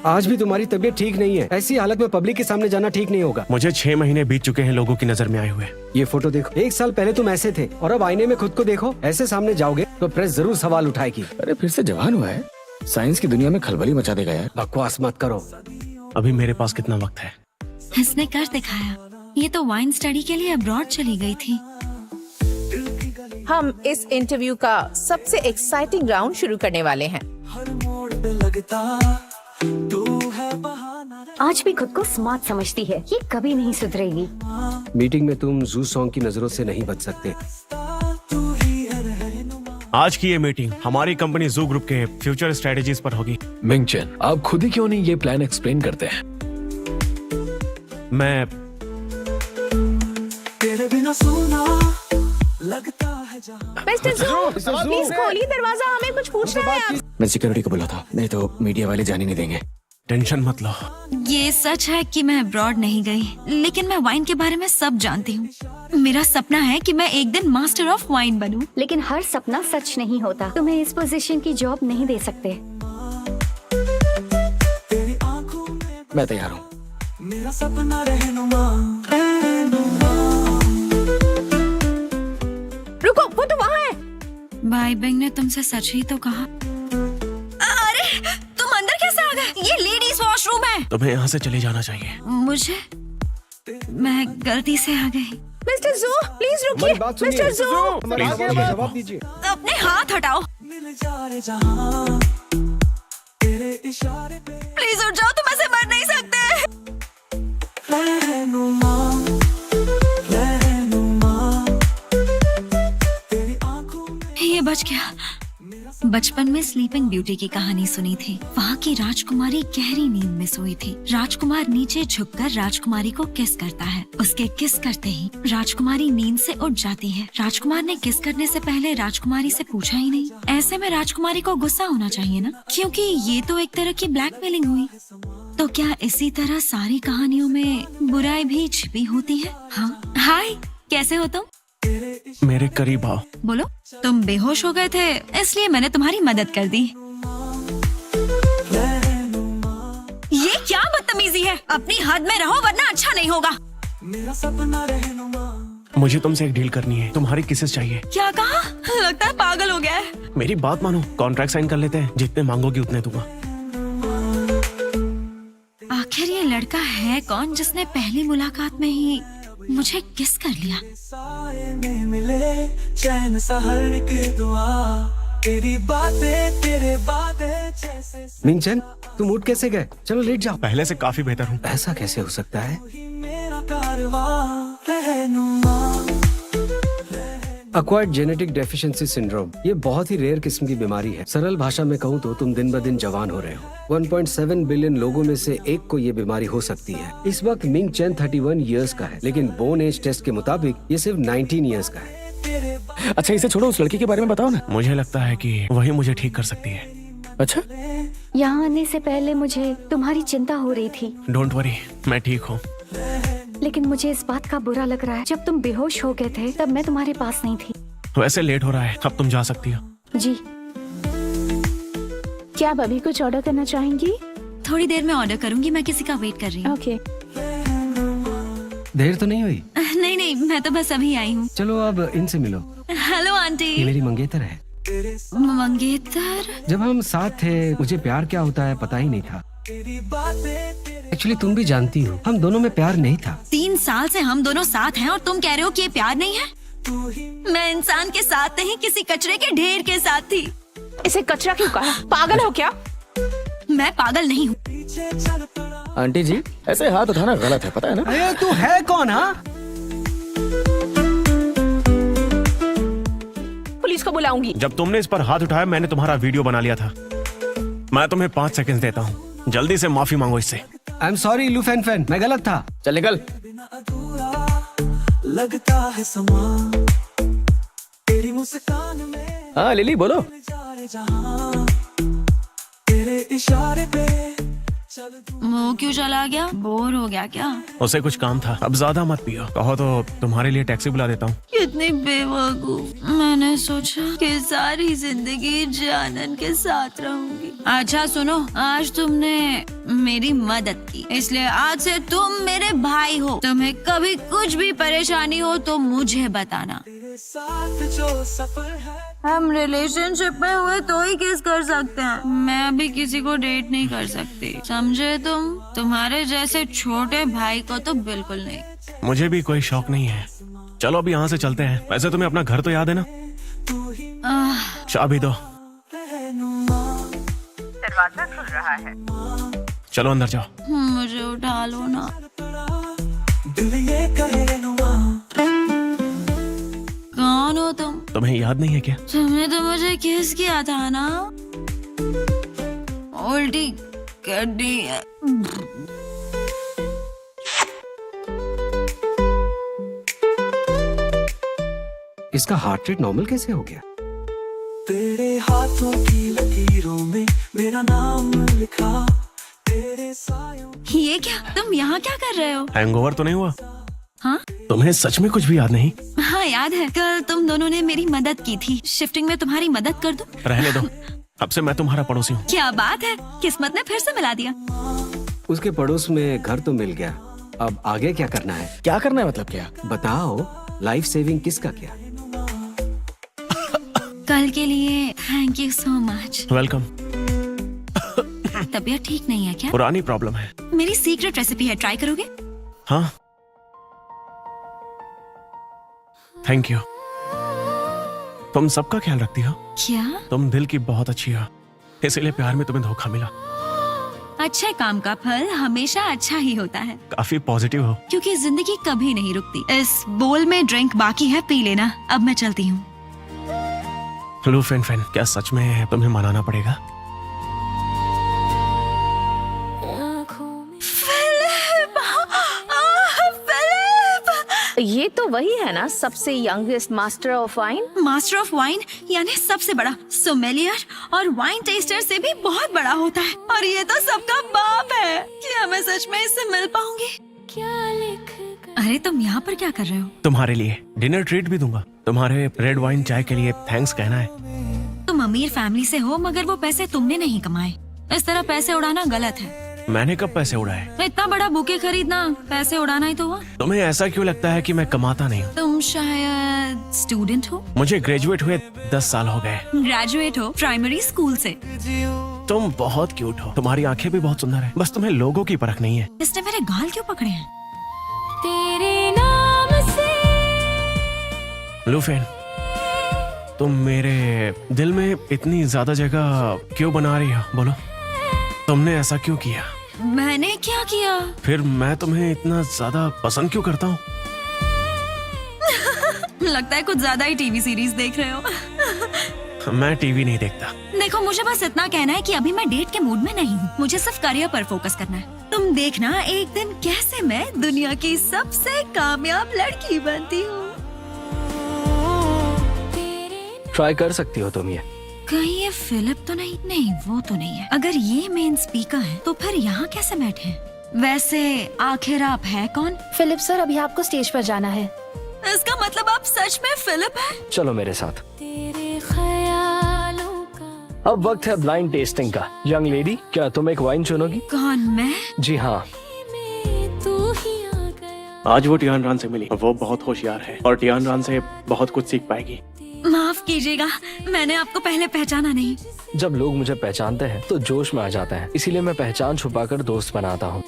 आज भी तुम्हारी तबीयत ठीक नहीं है। ऐसी हालत में पब्लिक के सामने जाना ठीक नहीं होगा। मुझे 6 महीने बीत चुके हैं लोगों की नजर में आए हुए। ये फोटो देखो, 1 साल पहले तुम ऐसे थे और अब आईने में खुद को देखो। ऐसे सामने जाओगे तो प्रेस जरूर सवाल उठाएगी। अरे फिर से जवान हुआ है, साइंस की दुनिया में खलबली मचा देगा यार। बकवास मत करो। अभी मेरे पास कितना वक्त है? इसने कर दिखाया। ये तो वाइन स्टडी के लिए अब्रॉड चली गई थी। हम इस इंटरव्यू का सबसे एक्साइटिंग राउंड शुरू करने वाले हैं। आज भी खुद को स्मार्ट समझती है, ये कभी नहीं सुधरेगी। मीटिंग में तुम जू सॉन्ग की नजरों से नहीं बच सकते। आज की ये मीटिंग हमारी कंपनी जू ग्रुप के फ्यूचर स्ट्रेटेजीज पर होगी। मिंग चेन, आप खुद ही क्यों नहीं ये प्लान एक्सप्लेन करते हैं? मैं तेरे बिना सोना लगता है जहां। मिस्टर जू, प्लीज खोलिए दरवाजा, हमें कुछ पूछना है आप। मैं सिक्योरिटी को बुला था, नहीं तो मीडिया वाले जाने नहीं देंगे। टेंशन मत लो। ये सच है कि मैं अब्रॉड नहीं गई, लेकिन मैं वाइन के बारे में सब जानती हूँ। मेरा सपना है कि मैं एक दिन मास्टर ऑफ वाइन बनूं। लेकिन हर सपना सच नहीं होता। तुम्हें इस पोजीशन की जॉब नहीं दे सकते। तेरी आंखों में मैं तैयार हूँ। मेरा सपना रहनुमा। रुको, वो तो वहाँ है। भाई बहन ने तुमसे सच ही तो कहा। अरे तुम अंदर कैसे आ गए? ये लेडीज वॉशरूम है। तुम्हें यहाँ से चले जाना चाहिए। मुझे, मैं गलती से आ गई। मिस्टर जू, प्लीज रुकिए। मिस्टर जू, जवाब दीजिए। अपने हाथ हटाओ। मिल जा रे जहां तेरे इशारे पे प्लीज उठ जाओ, तुम ऐसे मर नहीं सकते। रहनुमा, रहनुमा। तेरी आंखों में ये बच गया। बचपन में स्लीपिंग ब्यूटी की कहानी सुनी थी। वहाँ की राजकुमारी गहरी नींद में सोई थी। राजकुमार नीचे झुककर राजकुमारी को किस करता है। उसके किस करते ही राजकुमारी नींद से उठ जाती है। राजकुमार ने किस करने से पहले राजकुमारी से पूछा ही नहीं। ऐसे में राजकुमारी को गुस्सा होना चाहिए ना, क्योंकि ये तो एक तरह की ब्लैकमेलिंग हुई। तो क्या इसी तरह सारी कहानियों में बुराई भी छिपी होती है? हाँ, हाय, कैसे हो तुम? मेरे करीब आओ। बोलो। तुम बेहोश हो गए थे, इसलिए मैंने तुम्हारी मदद कर दी। ये क्या बदतमीजी है? अपनी हद में रहो वरना अच्छा नहीं होगा। मेरा सपना रहनुमा। मुझे तुमसे एक डील करनी है। तुम्हारी किसेस चाहिए। क्या कहा? लगता है पागल हो गया है। मेरी बात मानो, कॉन्ट्रैक्ट साइन कर लेते हैं। जितने मांगोगी उतने दूंगा। आखिर ये लड़का है कौन जिसने पहली मुलाकात में ही मुझे किस कर लिया? साए में मिले चैन सहर की दुआ। तेरी बातें तेरे बातें जैसे मिंग चेन, तुम उठ कैसे गए? चलो लेट जाओ। पहले से काफी बेहतर हूँ। ऐसा कैसे हो सकता है? ही मेरा कारवां। रहनुमा, एक्वायर्ड जेनेटिक डेफिशिएंसी सिंड्रोम ये बहुत ही रेयर किस्म की बीमारी है। सरल भाषा में कहूँ तो तुम दिन ब दिन जवान हो रहे हो। 1.7 बिलियन लोगों में से एक को ये बीमारी हो सकती है। इस वक्त मिंग चेन 31 इयर्स का है, लेकिन बोन एज टेस्ट के मुताबिक ये सिर्फ 19 इयर्स का है। अच्छा इसे छोड़ो, उस लड़की के बारे में बताओ ना। मुझे लगता है कि वही मुझे ठीक कर सकती है। अच्छा, यहाँ आने से पहले मुझे तुम्हारी चिंता हो रही थी, डोंट वरी, मैं ठीक हूँ। लेकिन मुझे इस बात का बुरा लग रहा है, जब तुम बेहोश हो गए थे तब मैं तुम्हारे पास नहीं थी। वैसे लेट हो रहा है, अब तुम जा सकती हो। जी। क्या आप अभी कुछ ऑर्डर करना चाहेंगी? थोड़ी देर में ऑर्डर करूंगी, मैं किसी का वेट कर रही हूँ। ओके। देर तो नहीं हुई? नहीं नहीं, मैं तो बस अभी आई हूँ। चलो अब इनसे मिलो। Hello aunty. ये मेरी मंगेतर है। मंगेतर? जब हम साथ थे मुझे प्यार क्या होता है पता ही नहीं था। एक्चुअली तुम भी जानती हो, हम दोनों में प्यार नहीं था। 3 साल से हम दोनों साथ हैं और तुम कह रहे हो कि ये प्यार नहीं है? मैं इंसान के साथ नहीं, किसी कचरे के ढेर के साथ थी। इसे कचरा क्यों कहा? पागल हो क्या? मैं पागल नहीं हूँ। आंटी जी ऐसे हाथ उठाना गलत है, पता है ना? अरे तू है कौन? हाँ, पुलिस को बुलाऊंगी। जब तुमने इस पर हाथ उठाया मैंने तुम्हारा वीडियो बना लिया था। मैं तुम्हें 5 सेकंड देता हूँ, जल्दी से माफी मांगो इससे। आई एम सॉरी लू फैन फैन, मैं गलत था। चल निकल। बिना अधूरा लगता है समा। तेरी मुस्कान में हाँ लिली बोलो। जा रे जहां तेरे इशारे पे वो क्यों चला गया? बोर हो गया क्या? उसे कुछ काम था। अब ज्यादा मत पियो, कहो तो तुम्हारे लिए टैक्सी बुला देता हूँ। कितनी बेवकूफ। मैंने सोचा कि सारी जिंदगी जानन के साथ रहूंगी। अच्छा सुनो, आज तुमने मेरी मदद की, इसलिए आज से तुम मेरे भाई हो। तुम्हें कभी कुछ भी परेशानी हो तो मुझे बताना। तेरे साथ जो सफर है हम रिलेशनशिप में हुए तो ही किस कर सकते हैं। मैं अभी किसी को डेट नहीं कर सकती, समझे तुम? तुम्हारे जैसे छोटे भाई को तो बिल्कुल नहीं। मुझे भी कोई शौक नहीं है। चलो अभी यहाँ से चलते हैं। वैसे तुम्हें अपना घर तो याद है ना? तू ही चाबी दो। रहनुमा दरवाजा खुल रहा है। चलो अंदर जाओ। मुझे उठा लो ना। दिल ये कहे नुमा कौन हो तुम? तुम्हें याद नहीं है क्या? तुमने तो मुझे किस किया था ना? उल्टी कर दी है। इसका हार्ट रेट नॉर्मल कैसे हो गया? तेरे हाथों की लकीरों में मेरा नाम लिखा, तेरे सायों ये क्या? तुम यहाँ क्या कर रहे हो? हैंगओवर तो नहीं हुआ? हाँ तुम्हें सच में कुछ भी याद नहीं? हाँ याद है, कल तुम दोनों ने मेरी मदद की थी। शिफ्टिंग में तुम्हारी मदद कर दूं? रहने दो, अब से मैं तुम्हारा पड़ोसी हूँ। क्या बात है, किस्मत ने फिर से मिला दिया। उसके पड़ोस में घर तो मिल गया, अब आगे क्या करना है? क्या करना है मतलब क्या? बताओ, लाइफ सेविंग किसका क्या? कल के लिए thank you so much. Welcome. तबीयत ठीक नहीं है क्या? पुरानी प्रॉब्लम है। मेरी सीक्रेट रेसिपी है, ट्राई करोगे? हाँ, थैंक यू। तुम सबका ख्याल रखती हो। क्या? तुम दिल की बहुत अच्छी हो, इसीलिए प्यार में तुम्हें धोखा मिला। अच्छे काम का फल हमेशा अच्छा ही होता है, काफी पॉजिटिव हो। क्योंकि जिंदगी कभी नहीं रुकती। इस बोल में ड्रिंक बाकी है, पी लेना। अब मैं चलती हूँ। लू फेन फेन, क्या सच में तुम्हें मनाना पड़ेगा? ये तो वही है ना, सबसे youngest master of wine. Master of wine यानी सबसे बड़ा सोमेलियर, और वाइन टेस्टर से भी बहुत बड़ा होता है। और ये तो सबका बाप है। क्या मैं सच में इससे मिल पाऊंगी? अरे तुम यहाँ पर क्या कर रहे हो? तुम्हारे लिए डिनर ट्रीट भी दूंगा। तुम्हारे रेड वाइन चाय के लिए थैंक्स कहना है। तुम अमीर फैमिली से हो, मगर वो पैसे तुमने नहीं कमाए। इस तरह पैसे उड़ाना गलत है। मैंने कब पैसे उड़ाए? इतना बड़ा बुके खरीदना पैसे उड़ाना ही तो हुआ। तुम्हें ऐसा क्यों लगता है कि मैं कमाता नहीं हूँ? तुम शायद स्टूडेंट हो। मुझे ग्रेजुएट हुए 10 साल हो गए। ग्रेजुएट हो प्राइमरी स्कूल से। तुम बहुत क्यूट हो, तुम्हारी आंखें भी बहुत सुंदर है, बस तुम्हें लोगों की परख नहीं है। इसने मेरे गाल क्यों पकड़े हैं? तेरे नाम से लूफेन, तुम मेरे दिल में इतनी ज्यादा जगह क्यों बना रही हो? बोलो, तुमने ऐसा क्यों किया? मैंने क्या किया? फिर मैं तुम्हें इतना ज्यादा पसंद क्यों करता हूँ? लगता है कुछ ज्यादा ही टीवी सीरीज देख रहे हो। मैं टीवी नहीं देखता। देखो, मुझे बस इतना कहना है कि अभी मैं डेट के मूड में नहीं हूँ। मुझे सिर्फ करियर पर फोकस करना है। तुम देखना एक दिन कैसे मैं दुनिया की सबसे कामयाब लड़की बनती हूँ। ट्राई कर सकती हो तुम ये। कहीं ये फिलिप तो नहीं? नहीं, वो तो नहीं है। अगर ये मेन स्पीकर है तो फिर यहाँ कैसे बैठे हैं? वैसे आखिर आप है कौन? फिलिप सर, अभी आपको स्टेज पर जाना है। इसका मतलब आप सच में फिलिप है? चलो मेरे साथ। तेरे ख्यालों का अब वक्त है ब्लाइंड टेस्टिंग का। यंग लेडी, क्या तुम एक वाइन चुनोगी? कौन, मैं? जी हाँ। तू ही आ गया। आज वो टियान रान से मिली। वो बहुत होशियार है और टियान रान से बहुत कुछ सीख पाएगी। माफ कीजिएगा, मैंने आपको पहले पहचाना नहीं। जब लोग मुझे पहचानते हैं तो जोश में आ जाते हैं, इसीलिए मैं पहचान छुपाकर दोस्त बनाता हूँ।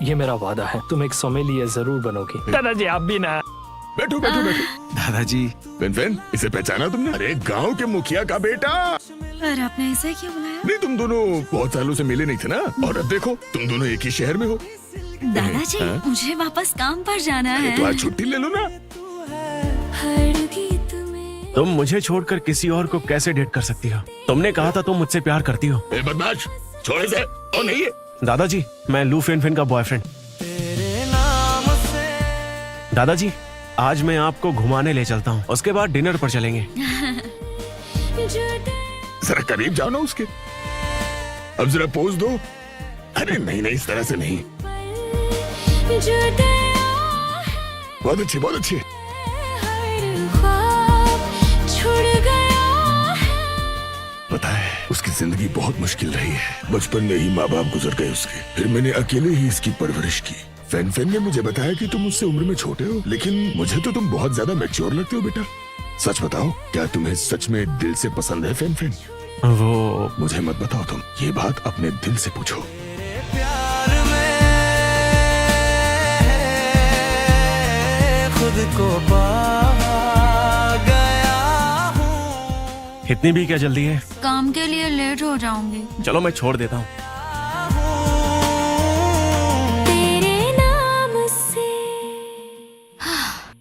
ये मेरा वादा है, तुम एक सोमेलियर जरूर बनोगी। दादाजी आप भी ना। बैठो बैठो बैठो। दादाजी, फेन, इसे पहचाना तुमने? अरे गांव के मुखिया का बेटा। पर आपने इसे क्यों बुलाया? नहीं, तुम दोनों बहुत सालों से मिले नहीं थे ना, और अब देखो तुम दोनों एक ही शहर में हो। दादाजी, मुझे वापस काम पर जाना है। तो आज छुट्टी ले लो ना। हर गीत में तुम मुझे छोड़कर किसी और को कैसे डेट कर सकती हो? तुमने कहा था तुम मुझसे प्यार करती हो। ए बदमाश, छोड़ इसे। ओ नहीं है। दादाजी, मैं लू फेन फेन का बॉयफ्रेंड। दादाजी, आज मैं आपको घुमाने ले चलता हूँ, उसके बाद डिनर पर चलेंगे। जरा करीब जाओ ना उसके। अब जरा पोज दो। अरे नहीं नहीं, इस तरह से नहीं। बहुत अच्छी, बहुत अच्छी। पता है, उसकी जिंदगी बहुत मुश्किल रही है। बचपन में ही माँ बाप गुजर गए उसके, फिर मैंने अकेले ही इसकी परवरिश की। फैन फैन ने मुझे बताया कि तुम मुझसे उम्र में छोटे हो, लेकिन मुझे तो तुम बहुत ज्यादा मैच्योर लगते हो बेटा। सच बताओ, क्या तुम्हें सच में दिल से पसंद है फैन फैन? वो मुझे मत बताओ तुम, ये बात अपने दिल से पूछो। प्यार में खुद को पा गया हूँ। इतनी भी क्या जल्दी है? काम के लिए लेट हो जाऊंगी। चलो मैं छोड़ देता हूँ।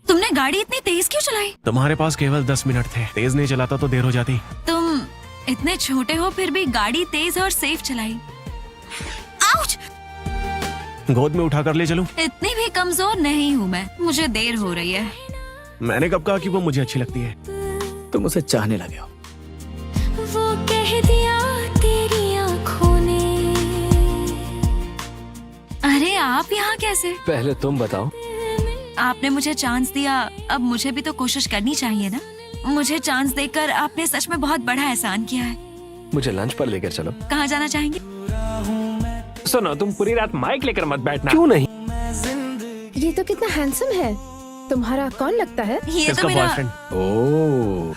तुमने गाड़ी इतनी तेज क्यों चलाई? तुम्हारे पास केवल 10 मिनट थे, तेज नहीं चलाता तो देर हो जाती। तुम इतने छोटे हो फिर भी गाड़ी तेज और सेफ चलाई। आउच! गोद में उठा कर ले चलूं? इतनी भी कमजोर नहीं हूँ मैं, मुझे देर हो रही है। मैंने कब कहा कि वो मुझे अच्छी लगती है? तुम उसे चाहने लगे हो। वो कह दिया तेरी आँखों ने। अरे आप यहाँ कैसे? पहले तुम बताओ। आपने मुझे चांस दिया, अब मुझे भी तो कोशिश करनी चाहिए ना। मुझे चांस देकर आपने सच में बहुत बड़ा एहसान किया है। मुझे लंच पर लेकर चलो। कहाँ जाना चाहेंगे? सुनो, तुम पूरी रात माइक लेकर मत बैठना। क्यों नहीं? ये तो कितना हैंडसम है। तुम्हारा कौन लगता है? ये इसका तो मेरा बॉयफ्रेंड। ओह,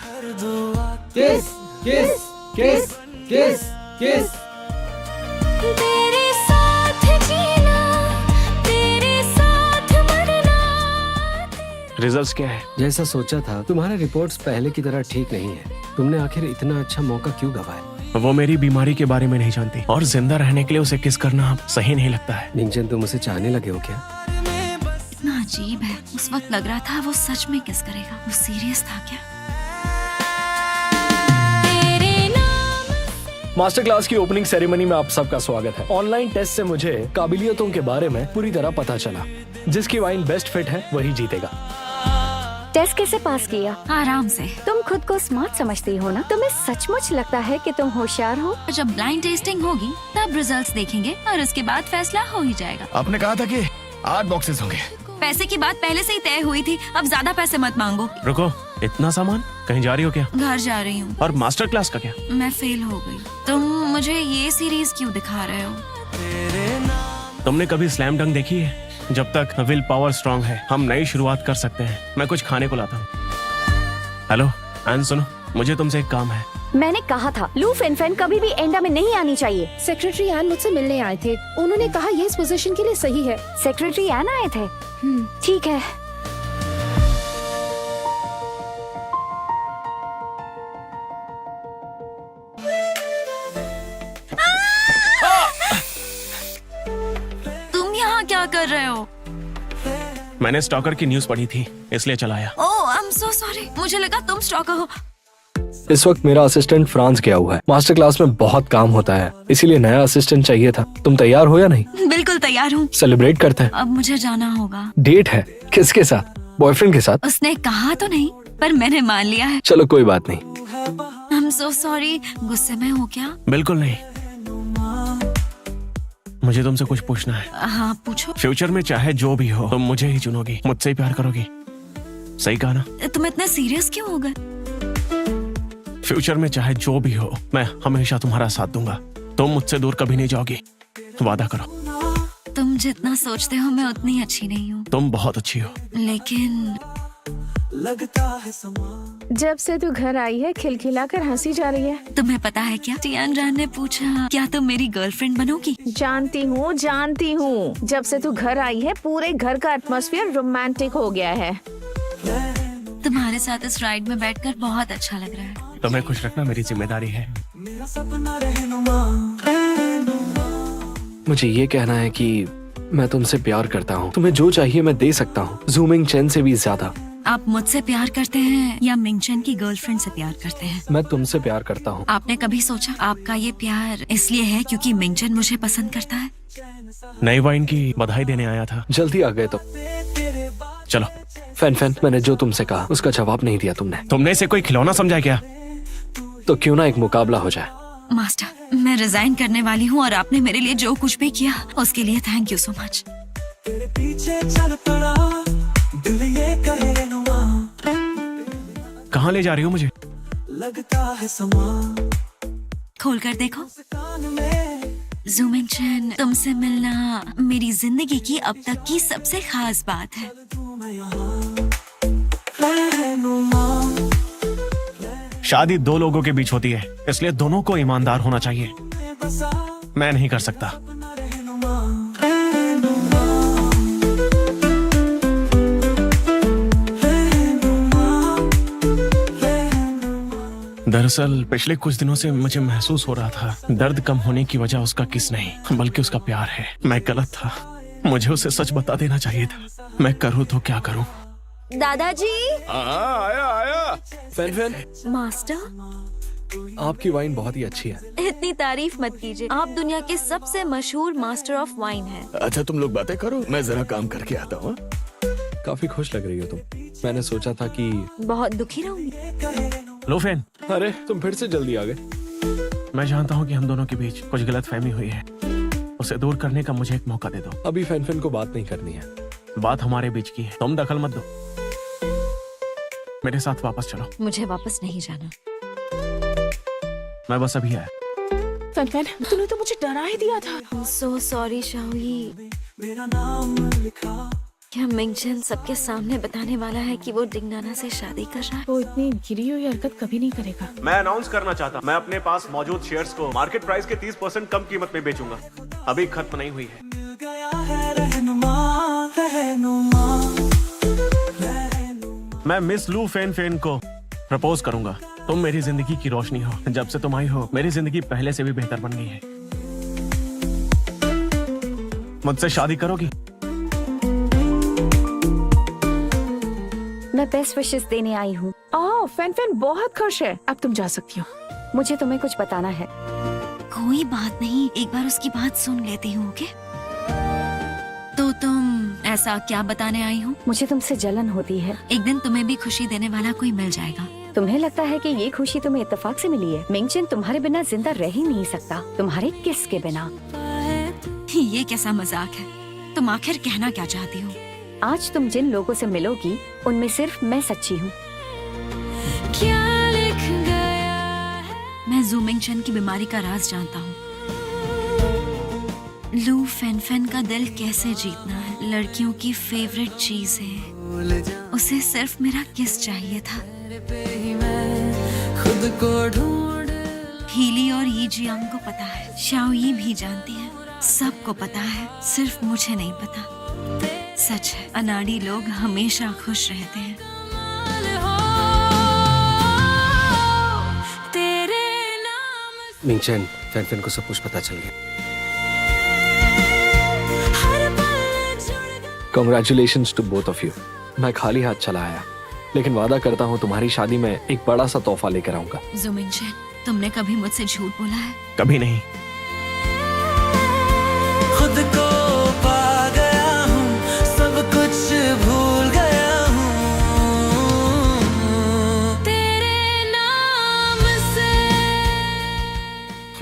किस किस किस किस किस। तेरे साथ जीना, तेरे साथ मरना। रिजल्ट्स क्या है? जैसा सोचा था, तुम्हारे रिपोर्ट्स पहले की तरह ठीक नहीं है। तुमने आखिर इतना अच्छा मौका क्यों गवाया? वो मेरी बीमारी के बारे में नहीं जानती और जिंदा रहने के लिए उसे किस करना अब सही नहीं लगता है। निंजन, तुम उसे चाहने लगे हो क्या? इतना अजीब है, उस वक्त लग रहा था वो सच में किस करेगा। वो सीरियस था क्या? मास्टर क्लास की ओपनिंग सेरेमनी में आप सबका स्वागत है। ऑनलाइन टेस्ट से मुझे काबिलियतों के बारे में पूरी तरह पता चला। जिसकी वाइन बेस्ट फिट है वही जीतेगा। टेस्ट कैसे पास किया? आराम से। तुम खुद को स्मार्ट समझती हो ना? तुम्हें सचमुच लगता है कि तुम होशियार हो? जब ब्लाइंड टेस्टिंग होगी तब रिजल्ट्स देखेंगे और उसके बाद फैसला हो ही जाएगा। आपने कहा था कि 8 बॉक्सेस होंगे। पैसे की बात पहले से ही तय हुई थी, अब ज्यादा पैसे मत मांगो। रुको, इतना सामान? कहीं जा रही हो क्या? घर जा रही हूँ। और मास्टर क्लास का क्या? मैं फेल हो गई। तुम मुझे ये सीरीज क्यों दिखा रहे हो? तुमने कभी स्लैम डंक देखी है? जब तक विल पावर स्ट्रांग है, हम नई शुरुआत कर सकते हैं। मैं कुछ खाने को लाता हूँ। हेलो एन, सुनो, मुझे तुमसे एक काम है। मैंने कहा था लू फेन कभी भी एंडा में नहीं आनी चाहिए। सेक्रेटरी एन मुझसे मिलने आए थे। उन्होंने कहा ये इस पोजीशन के लिए सही है। सेक्रेटरी एन आए थे? ठीक है। तुम यहाँ क्या कर रहे हो? मैंने स्टॉकर की न्यूज पढ़ी थी, इसलिए चलाया। ओह, आई एम सो सॉरी। मुझे लगा तुम स्टॉकर हो। इस वक्त मेरा असिस्टेंट फ्रांस गया हुआ है। मास्टर क्लास में बहुत काम होता है, इसीलिए नया असिस्टेंट चाहिए था। तुम तैयार हो या नहीं? बिल्कुल तैयार हूँ। सेलिब्रेट करते हैं। अब मुझे जाना होगा। डेट है? किसके साथ? बॉयफ्रेंड के साथ? उसने कहा तो नहीं, पर मैंने मान लिया है। चलो कोई बात नहीं। I am so sorry. गुस्से में हो क्या? बिल्कुल नहीं। मुझे तुमसे कुछ पूछना है। हाँ, पूछो। फ्यूचर में चाहे जो भी हो, तुम मुझे ही चुनोगी, मुझसे ही प्यार करोगी, सही कहा ना? तुम इतने सीरियस क्यों हो गए? फ्यूचर में चाहे जो भी हो, मैं हमेशा तुम्हारा साथ दूंगा। तुम मुझसे दूर कभी नहीं जाओगी, वादा करो। तुम जितना सोचते हो मैं उतनी अच्छी नहीं हूँ। तुम बहुत अच्छी हो। लेकिन लगता है समा। जब से तू घर आई है खिलखिलाकर हंसी जा रही है। तुम्हें पता है क्या, टियान रान ने पूछा क्या तुम मेरी गर्लफ्रेंड बनोगी? जानती हूँ। जब से तू घर आई है पूरे घर का एटमॉस्फेयर रोमांटिक हो गया है। तुम्हारे साथ इस राइड में बैठकर बहुत अच्छा लग रहा है। तुम्हें खुश रखना मेरी जिम्मेदारी है। मेरा सपना रहनुमा। मुझे ये कहना है कि मैं तुमसे प्यार करता हूँ। तुम्हें जो चाहिए मैं दे सकता हूँ, जूमिंग चैन से भी ज्यादा। आप मुझसे प्यार करते हैं या मिंगचन की गर्लफ्रेंड से प्यार करते हैं? मैं तुमसे प्यार करता हूँ। आपने कभी सोचा आपका ये प्यार इसलिए है क्योंकि मिंगचन मुझे पसंद करता है? नई वाइन की बधाई देने आया था। जल्दी आ गए तो। चलो। फैन मैंने जो तुमसे कहा उसका जवाब नहीं दिया तुमने। तुमने इसे कोई खिलौना समझा क्या? तो क्यों ना एक मुकाबला हो जाए। मास्टर, मैं रिजाइन करने वाली हूँ और आपने मेरे लिए जो कुछ भी किया उसके लिए थैंक यू सो मच। तेरे पीछे चल पड़ा दिल ये कहे नुमा कहाँ ले जा रही हो मुझे? लगता है समा खोल कर देखो। कान में ज़ूमिंग चैन, तुमसे मिलना मेरी जिंदगी की अब तक की सबसे खास बात है। तू मैं यहाँ रहनुमा शादी दो लोगों के बीच होती है, इसलिए दोनों को ईमानदार होना चाहिए। में बसा मैं नहीं कर सकता। अपना रहनुमा दरअसल पिछले कुछ दिनों से मुझे महसूस हो रहा था दर्द कम होने की वजह उसका किस नहीं बल्कि उसका प्यार है। मैं गलत था, मुझे उसे सच बता देना चाहिए था। मैं करूँ तो क्या करूँ? दादाजी। आया फैन मास्टर, आपकी वाइन बहुत ही अच्छी है। इतनी तारीफ मत कीजिए, आप दुनिया के सबसे मशहूर मास्टर ऑफ वाइन हैं। अच्छा तुम लोग बातें करो, मैं जरा काम करके आता हूँ। काफी खुश लग रही हो तुम। मैंने सोचा था कि बहुत दुखी रहूंगी। लो फैन, अरे तुम फिर से जल्दी आ गए। मैं जानता हूँ कि हम दोनों के बीच कुछ गलत फहमी हुई है। उसे दूर करने का मुझे एक मौका दे दो। अभी फैन को बात नहीं करनी है। बात हमारे बीच की है, तुम दखल मत दो। मेरे साथ वापस चलो। मुझे वापस नहीं जाना। मैं बस अभी आया। फैन, तूने तो मुझे डरा ही दिया था। सो सॉरी शाओई। मेरा नाम लिखा क्या मिंगचन सबके सामने बताने वाला है कि वो डिंगनाना से शादी कर रहा है? वो इतनी गिरी हुई हरकत कभी नहीं करेगा। मैं अनाउंस करना चाहता, मैं अपने पास मौजूद शेयर्स को मार्केट प्राइस के 30% कम कीमत में बेचूंगा। अभी खत्म नहीं हुई है। मिल गया है रहनुमा रहनुमा रहनुमा मैं मिस लू फेन को प्रपोज करूंगा। तुम मेरी जिंदगी की रोशनी हो। जब से तुम आई हो मेरी जिंदगी पहले से भी बेहतर बन गई है। मुझसे शादी करोगी? मैं बेस्ट विशेस देने आई हूँ। ओह फैन बहुत खुश है। अब तुम जा सकती हो। मुझे तुम्हें कुछ बताना है। कोई बात नहीं, एक बार उसकी बात सुन लेती हूँ। ओके, तो तुम ऐसा क्या बताने आई हो? मुझे तुमसे जलन होती है। एक दिन तुम्हें भी खुशी देने वाला कोई मिल जाएगा। तुम्हें लगता है कि ये खुशी तुम्हें इत्तेफाक से मिली है? मिंगचन तुम्हारे बिना जिंदा रह ही नहीं सकता, तुम्हारे किस के बिना। ये कैसा मजाक है? तुम आखिर कहना क्या चाहती हो? आज तुम जिन लोगों से मिलोगी उनमें सिर्फ मैं सच्ची हूँ। मैं ज़ूमिंग चन की बीमारी का राज जानता हूँ। लू फेन का दिल कैसे जीतना है, लड़कियों की फेवरेट चीज है। उसे सिर्फ मेरा किस चाहिए था। खुद को ढूंढ हीली और यी जियांग को पता है, शाओ यी भी जानती है, सबको पता है, सिर्फ मुझे नहीं पता। सच है, अनाड़ी लोग हमेशा खुश रहते हैं। मिंगचन, फैन को सब कुछ पता चल गया। Congratulations to both of you. मैं खाली हाथ चला आया, लेकिन वादा करता हूँ तुम्हारी शादी में एक बड़ा सा तोहफा लेकर आऊंगा। ज़ूमिंग चन, तुमने कभी मुझसे झूठ बोला है? कभी नहीं। खुद को पा गया हूँ, सब कुछ भूल गया हूँ तेरे नाम से।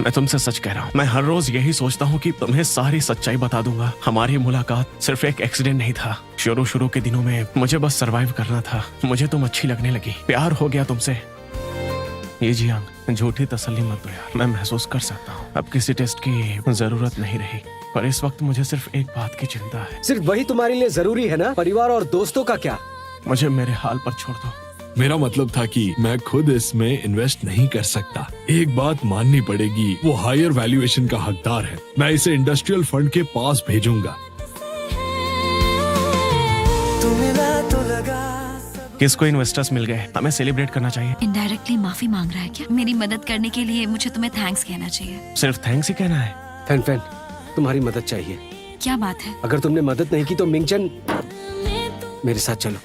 मैं तुमसे सच कह रहा हूँ। मैं हर रोज यही सोचता हूँ कि तुम्हें सारी सच्चाई बता दूंगा। हमारी मुलाकात सिर्फ एक एक्सीडेंट नहीं था। शुरू के दिनों में मुझे बस सरवाइव करना था। मुझे तुम अच्छी लगने लगी, प्यार हो गया तुमसे। ये जियांग, झूठी तसल्ली मत दो यार। मैं महसूस कर सकता हूँ अब किसी टेस्ट की जरूरत नहीं रही, पर इस वक्त मुझे सिर्फ एक बात की चिंता है। सिर्फ वही तुम्हारे लिए जरूरी है ना? परिवार और दोस्तों का क्या? मुझे मेरे हाल पर छोड़ दो। मेरा मतलब था कि मैं खुद इसमें इन्वेस्ट नहीं कर सकता। एक बात माननी पड़ेगी, वो हायर वैल्यूएशन का हकदार है। मैं इसे इंडस्ट्रियल फंड के पास भेजूंगा। तू मिला तो लगा किसको इन्वेस्टर्स मिल गए, हमें सेलिब्रेट करना चाहिए। इनडायरेक्टली माफी मांग रहा है क्या? मेरी मदद करने के लिए मुझे तुम्हें थैंक्स कहना चाहिए। सिर्फ थैंक्स ही कहना है? फैन तुम्हारी मदद चाहिए। क्या बात है? अगर तुमने मदद नहीं की तो मिंगचन, मेरे साथ चलो।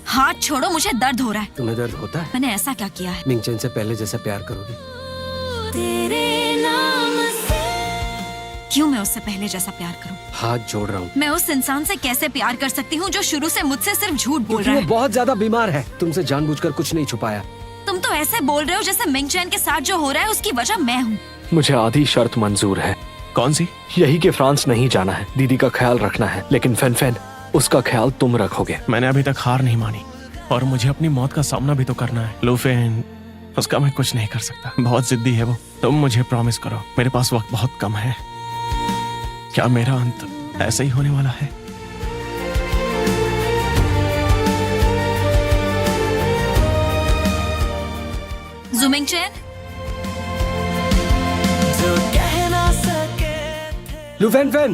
हाथ छोड़ो, मुझे दर्द हो रहा है। तुम्हें दर्द होता है? मैंने ऐसा क्या किया है? मिंगचन से पहले जैसा प्यार करोगी? क्यों मैं उससे पहले जैसा प्यार करूं? हाथ जोड़ रहा हूँ। मैं उस इंसान से कैसे प्यार कर सकती हूँ जो शुरू से मुझसे सिर्फ झूठ बोल क्योंकि रहा वो है? बहुत ज्यादा बीमार है। तुमसे जानबूझकर कुछ नहीं छुपाया। तुम तुम तो ऐसे बोल रहे हो जैसे मिंग चैन के साथ जो हो रहा है उसकी वजह मैं हूँ। मुझे आधी शर्त मंजूर है। कौन सी? यही कि फ्रांस नहीं जाना है, दीदी का ख्याल रखना है, लेकिन फैन उसका ख्याल तुम रखोगे। मैंने अभी तक हार नहीं मानी और मुझे अपनी मौत का सामना भी तो करना है। लूफेन, उसका मैं कुछ नहीं कर सकता, बहुत जिद्दी है वो। तुम मुझे प्रॉमिस करो, मेरे पास वक्त बहुत कम है। क्या मेरा अंत ऐसे ही होने वाला है? मिंग चैन, जो कह ना सके लू फैन फैन,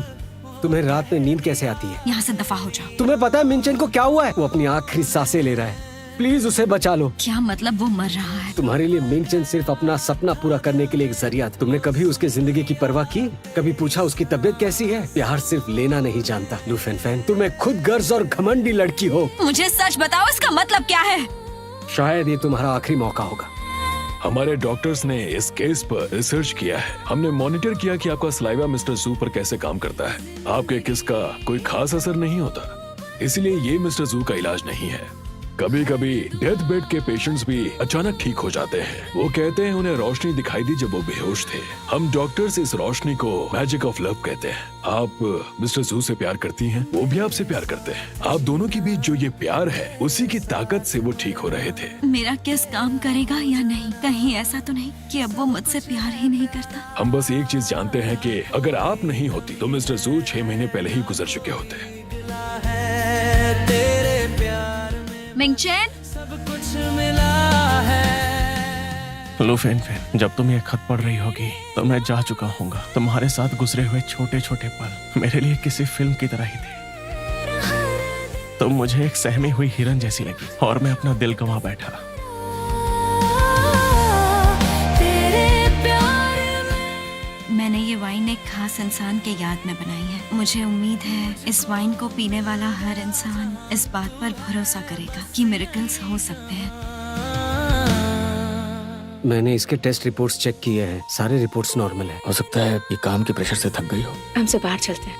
तुम्हें रात में नींद कैसे आती है? यहाँ से दफा हो जाओ। तुम्हें पता है मिंग चैन को क्या हुआ है? वो अपनी आखिरी सांसें ले रहा है। प्लीज उसे बचा लो। क्या मतलब? वो मर रहा है? तुम्हारे लिए मिंग चैन सिर्फ अपना सपना पूरा करने के लिए एक जरिया था। तुमने कभी उसके जिंदगी की परवाह की? कभी पूछा उसकी तबीयत कैसी है? प्यार सिर्फ लेना नहीं जानता लू फैन फैन, तुम्हें खुद गर्ज और घमंडी लड़की हो। मुझे सच बताओ, इसका मतलब क्या है? शायद ये तुम्हारा आखिरी मौका होगा। हमारे डॉक्टर्स ने इस केस पर रिसर्च किया है। हमने मॉनिटर किया कि आपका सलाइवा मिस्टर जू पर कैसे काम करता है। आपके किस का कोई खास असर नहीं होता, इसलिए ये मिस्टर जू का इलाज नहीं है। कभी कभी डेथ बेड के पेशेंट्स भी अचानक ठीक हो जाते हैं। वो कहते हैं उन्हें रोशनी दिखाई दी जब वो बेहोश थे। हम डॉक्टर्स इस रोशनी को मैजिक ऑफ लव कहते हैं। आप मिस्टर जू से प्यार करती हैं, वो भी आपसे प्यार करते हैं। आप दोनों के बीच जो ये प्यार है, उसी की ताकत से वो ठीक हो रहे थे। मेरा किस काम करेगा या नहीं? कहीं ऐसा तो नहीं कि अब वो मुझसे प्यार ही नहीं करता? हम बस एक चीज जानते हैं कि अगर आप नहीं होती तो मिस्टर जू 6 महीने पहले ही गुजर चुके होते। है तेरे प्यार में मिंग चैन, सब कुछ मिला है। लूफेन फैन, जब तुम ये खत पढ़ रही होगी तो मैं जा चुका हूँगा। तुम्हारे साथ गुजरे हुए छोटे छोटे पल मेरे लिए किसी फिल्म की तरह ही थे। तुम मुझे एक सहमी हुई हिरन जैसी लगी और मैं अपना दिल गंवा बैठा। मैंने ये वाइन एक खास इंसान के याद में बनाई है। मुझे उम्मीद है इस वाइन को पीने वाला हर इंसान इस बात पर भरोसा करेगा कि मिरेकल्स हो सकते हैं। मैंने इसके टेस्ट रिपोर्ट्स चेक किए हैं, सारे रिपोर्ट्स नॉर्मल है। हो सकता है ये काम के प्रेशर से थक गई हो। हमसे बाहर चलते हैं।